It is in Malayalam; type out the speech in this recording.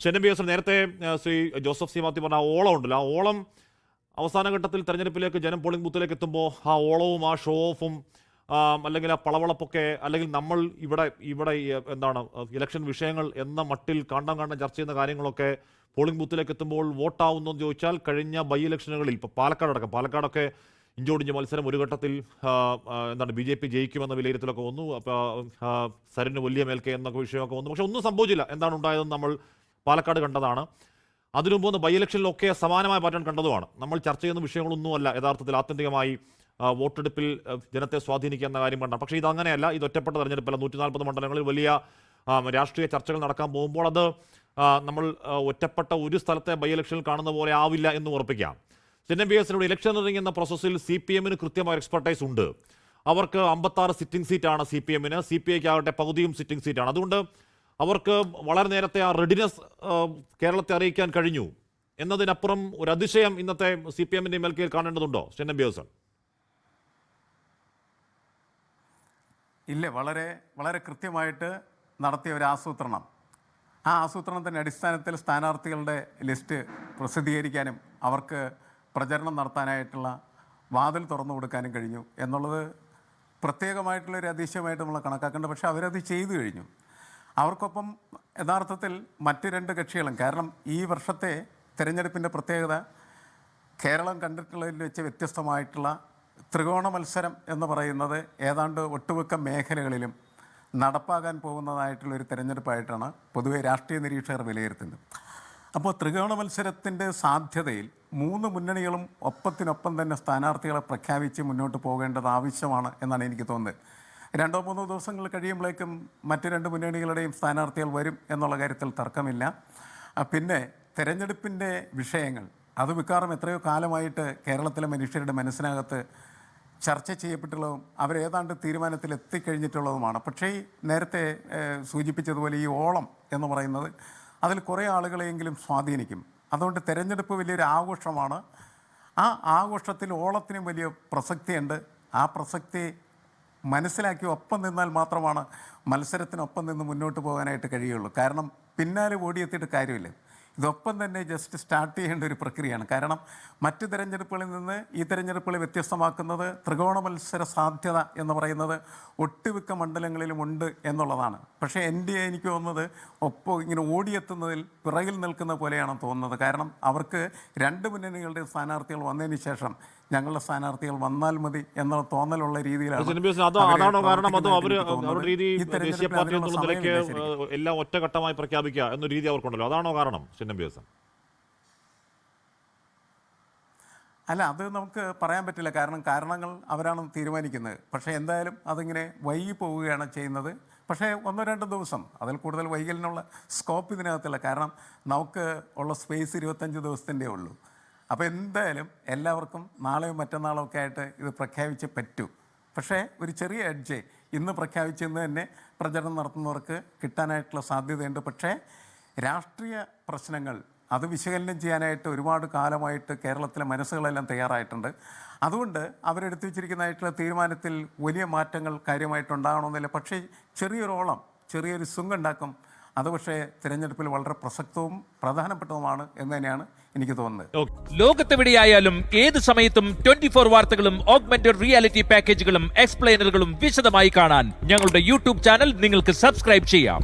ഷെനബിയസ് നേരത്തെ ശ്രീ ജോസഫ് സി മാത്യു പറഞ്ഞ ആ ഓളം ഉണ്ടല്ലോ, ആ ഓളം അവസാന ഘട്ടത്തിൽ തെരഞ്ഞെടുപ്പിലേക്ക് ജനം പോളിംഗ് ബൂത്തിലേക്ക് എത്തുമ്പോൾ ആ ഓളവും ആ ഷോ ഓഫും അല്ലെങ്കിൽ ആ പളവളപ്പൊക്കെ അല്ലെങ്കിൽ നമ്മൾ ഇവിടെ എന്താണ് ഇലക്ഷൻ വിഷയങ്ങൾ എന്ന മട്ടിൽ കാണാൻ ചർച്ച ചെയ്യുന്ന കാര്യങ്ങളൊക്കെ പോളിംഗ് ബൂത്തിലേക്ക് എത്തുമ്പോൾ വോട്ടാവുന്നു എന്ന് ചോദിച്ചാൽ കഴിഞ്ഞ ബൈ ഇലക്ഷനുകളിൽ ഇപ്പോൾ പാലക്കാടൊക്കെ ഇഞ്ചോടിഞ്ച് മത്സരം ഒരു ഘട്ടത്തിൽ എന്താണ് BJP ജയിക്കുമെന്ന വിലയിരുത്തലൊക്കെ വന്നു. സരിന് വലിയ മേൽക്കൈ എന്നൊക്കെ വിഷയമൊക്കെ വന്നു. പക്ഷെ ഒന്നും സംഭവിച്ചില്ല. എന്താണ് ഉണ്ടായതെന്ന് നമ്മൾ പാലക്കാട് കണ്ടതാണ്. അതിനു മുമ്പ് ബൈ ഇലക്ഷനിലൊക്കെ സമാനമായ പാറ്റേൺ കണ്ടതുമാണ്. നമ്മൾ ചർച്ച ചെയ്യുന്ന വിഷയങ്ങളൊന്നുമല്ല യഥാർത്ഥത്തിൽ ആത്യന്തികമായി വോട്ടെടുപ്പിൽ ജനത്തെ സ്വാധീനിക്കുക എന്ന കാര്യം കണ്ടാണ്. പക്ഷേ ഇതങ്ങനെയല്ല. ഇത് ഒറ്റപ്പെട്ട തെരഞ്ഞെടുപ്പല്ല. 140 മണ്ഡലങ്ങളിൽ വലിയ രാഷ്ട്രീയ ചർച്ചകൾ നടക്കാൻ പോകുമ്പോൾ അത് നമ്മൾ ഒറ്റപ്പെട്ട ഒരു സ്ഥലത്തെ ബൈ ഇലക്ഷനിൽ കാണുന്ന പോലെ ആവില്ല എന്ന് ഉറപ്പിക്കാം. ഷെനബിയസിലൂടെ ഇലക്ഷൻ റിംഗ് എന്ന പ്രോസസ്സിൽ CPM-ന് കൃത്യമായ എക്സ്പെർട്ടൈസ് ഉണ്ട്. അവർക്ക് 56 സിറ്റിംഗ് സീറ്റാണ് CPM-ന്, CPI-ക്ക് ആകട്ടെ പകുതിയും സിറ്റിംഗ് സീറ്റാണ്. അതുകൊണ്ട് അവർക്ക് വളരെ നേരത്തെ ആ റെഡിനെസ് കേരളത്തെ അറിയിക്കാൻ കഴിഞ്ഞു എന്നതിനപ്പുറം ഒരു അതിശയം ഇന്നത്തെ CPM-ന്റെ മേൽക്കയിൽ കാണേണ്ടതുണ്ടോ ഷെനബിയസ്? ഇല്ല, വളരെ വളരെ കൃത്യമായിട്ട് നടത്തിയ ഒരു ആസൂത്രണം. ആ ആസൂത്രണത്തിൻ്റെ അടിസ്ഥാനത്തിൽ സ്ഥാനാർത്ഥികളുടെ ലിസ്റ്റ് പ്രസിദ്ധീകരിക്കാനും അവർക്ക് പ്രചരണം നടത്താനായിട്ടുള്ള വാതിൽ തുറന്നു കൊടുക്കാനും കഴിഞ്ഞു എന്നുള്ളത് പ്രത്യേകമായിട്ടുള്ളൊരു അതിശയമായിട്ട് നമ്മൾ കണക്കാക്കേണ്ടത്. പക്ഷേ അവരത് ചെയ്തു കഴിഞ്ഞു. അവർക്കൊപ്പം യഥാർത്ഥത്തിൽ മറ്റ് രണ്ട് കക്ഷികളും, കാരണം ഈ വർഷത്തെ തിരഞ്ഞെടുപ്പിൻ്റെ പ്രത്യേകത കേരളം കണ്ടിട്ടുള്ളതിൽ വെച്ച് വ്യത്യസ്തമായിട്ടുള്ള ത്രികോണ മത്സരം എന്ന് പറയുന്നത് ഏതാണ്ട് ഒട്ടുമിക്ക മേഖലകളിലും നടപ്പാകാൻ പോകുന്നതായിട്ടുള്ളൊരു തിരഞ്ഞെടുപ്പായിട്ടാണ് പൊതുവെ രാഷ്ട്രീയ നിരീക്ഷകർ വിലയിരുത്തുന്നത്. അപ്പോൾ ത്രികോണ മത്സരത്തിൻ്റെ സാധ്യതയിൽ 3 മുന്നണികളും ഒപ്പത്തിനൊപ്പം തന്നെ സ്ഥാനാർത്ഥികളെ പ്രഖ്യാപിച്ച് മുന്നോട്ട് പോകേണ്ടത് ആവശ്യമാണ് എന്നാണ് എനിക്ക് തോന്നുന്നത്. 2-3 ദിവസങ്ങൾ കഴിയുമ്പോഴേക്കും മറ്റ് 2 മുന്നണികളുടെയും സ്ഥാനാർത്ഥികൾ വരും എന്നുള്ള കാര്യത്തിൽ തർക്കമില്ല. പിന്നെ തിരഞ്ഞെടുപ്പിൻ്റെ വിഷയങ്ങൾ അത് മിക്കവാറും എത്രയോ കാലമായിട്ട് കേരളത്തിലെ മനുഷ്യരുടെ മനസ്സിനകത്ത് ചർച്ച ചെയ്യപ്പെട്ടുള്ളതും അവരേതാണ്ട് തീരുമാനത്തിൽ എത്തിക്കഴിഞ്ഞിട്ടുള്ളതുമാണ്. പക്ഷേ ഈ നേരത്തെ സൂചിപ്പിച്ചതുപോലെ ഈ ഓളം എന്ന് പറയുന്നത് അതിൽ കുറേ ആളുകളെയെങ്കിലും സ്വാധീനിക്കും. അതുകൊണ്ട് തിരഞ്ഞെടുപ്പ് വലിയൊരു ആഘോഷമാണ്. ആ ആഘോഷത്തിൽ ഓളത്തിനും വലിയ പ്രസക്തിയുണ്ട്. ആ പ്രസക്തി മനസ്സിലാക്കി ഒപ്പം നിന്നാൽ മാത്രമാണ് മത്സരത്തിനൊപ്പം നിന്ന് മുന്നോട്ട് പോകാനായിട്ട് കഴിയുള്ളൂ. കാരണം പിന്നാലെ ഓടിയെത്തിയിട്ട് കാര്യമില്ല. ഇതൊപ്പം തന്നെ ജസ്റ്റ് സ്റ്റാർട്ട് ചെയ്യേണ്ട ഒരു പ്രക്രിയയാണ്. കാരണം മറ്റ് തിരഞ്ഞെടുപ്പുകളിൽ നിന്ന് ഈ തിരഞ്ഞെടുപ്പുകളെ വ്യത്യസ്തമാക്കുന്നത് ത്രികോണ മത്സര സാധ്യത എന്ന് പറയുന്നത് ഒട്ടുമിക്ക മണ്ഡലങ്ങളിലും ഉണ്ട് എന്നുള്ളതാണ്. പക്ഷേ എനിക്ക് തോന്നുന്നത് ഇങ്ങനെ ഓടിയെത്തുന്നതിൽ പിറകിൽ നിൽക്കുന്ന പോലെയാണ് തോന്നുന്നത്. കാരണം അവർക്ക് 2 മുന്നണികളുടെ സ്ഥാനാർത്ഥികൾ വന്നതിന് ശേഷം ഞങ്ങളുടെ സ്ഥാനാർത്ഥികൾ വന്നാൽ മതി എന്ന തോന്നലുള്ള രീതിയിലാണ് എല്ലാം ഒറ്റഘട്ടമായി പ്രഖ്യാപിക്കുക എന്ന രീതി അവർക്കുണ്ടല്ലോ. അതാണോ കാരണം? അല്ല, അത് നമുക്ക് പറയാൻ പറ്റില്ല. കാരണങ്ങൾ അവരാണ് തീരുമാനിക്കുന്നത്. പക്ഷേ എന്തായാലും അതിങ്ങനെ വൈകി പോവുകയാണ് ചെയ്യുന്നത്. പക്ഷേ 1-2 ദിവസം അതിൽ കൂടുതൽ വൈകലിനുള്ള സ്കോപ്പ് ഇതിനകത്തില്ല. കാരണം നമുക്ക് ഉള്ള സ്പേസ് 25 ദിവസത്തിൻ്റെ ഉള്ളൂ. അപ്പോൾ എന്തായാലും എല്ലാവർക്കും നാളെയോ മറ്റന്നാളോ ഒക്കെ ആയിട്ട് ഇത് പ്രഖ്യാപിച്ച് പറ്റൂ. പക്ഷേ ഒരു ചെറിയ എഡ്ജ് ഇന്ന് പ്രഖ്യാപിച്ചെന്ന് തന്നെ പ്രചരണം നടത്തുന്നവർക്ക് കിട്ടാനായിട്ടുള്ള സാധ്യതയുണ്ട്. പക്ഷേ രാഷ്ട്രീയ പ്രശ്നങ്ങൾ അത് വിശകലനം ചെയ്യാനായിട്ട് ഒരുപാട് കാലമായിട്ട് കേരളത്തിലെ മനസ്സുകളെല്ലാം തയ്യാറായിട്ടുണ്ട്. അതുകൊണ്ട് അവരെടുത്തു വച്ചിരിക്കുന്നതായിട്ടുള്ള തീരുമാനത്തിൽ വലിയ മാറ്റങ്ങൾ കാര്യമായിട്ടുണ്ടാകണമെന്നില്ല. പക്ഷേ ചെറിയൊരു സുങ്ങുണ്ടാക്കും. അത് പക്ഷേ തിരഞ്ഞെടുപ്പിൽ വളരെ പ്രസക്തവും പ്രധാനപ്പെട്ടതുമാണ് എന്ന് തന്നെയാണ് എനിക്ക് തോന്നുന്നത്. ലോകത്തെവിടെയായാലും ഏത് സമയത്തും 24 വാർത്തകളും ഓഗ്മെന്റഡ് റിയാലിറ്റി പാക്കേജുകളും എക്സ്പ്ലെയിനറുകളും വിശദമായി കാണാൻ ഞങ്ങളുടെ YouTube ചാനൽ നിങ്ങൾക്ക് സബ്സ്ക്രൈബ് ചെയ്യാം.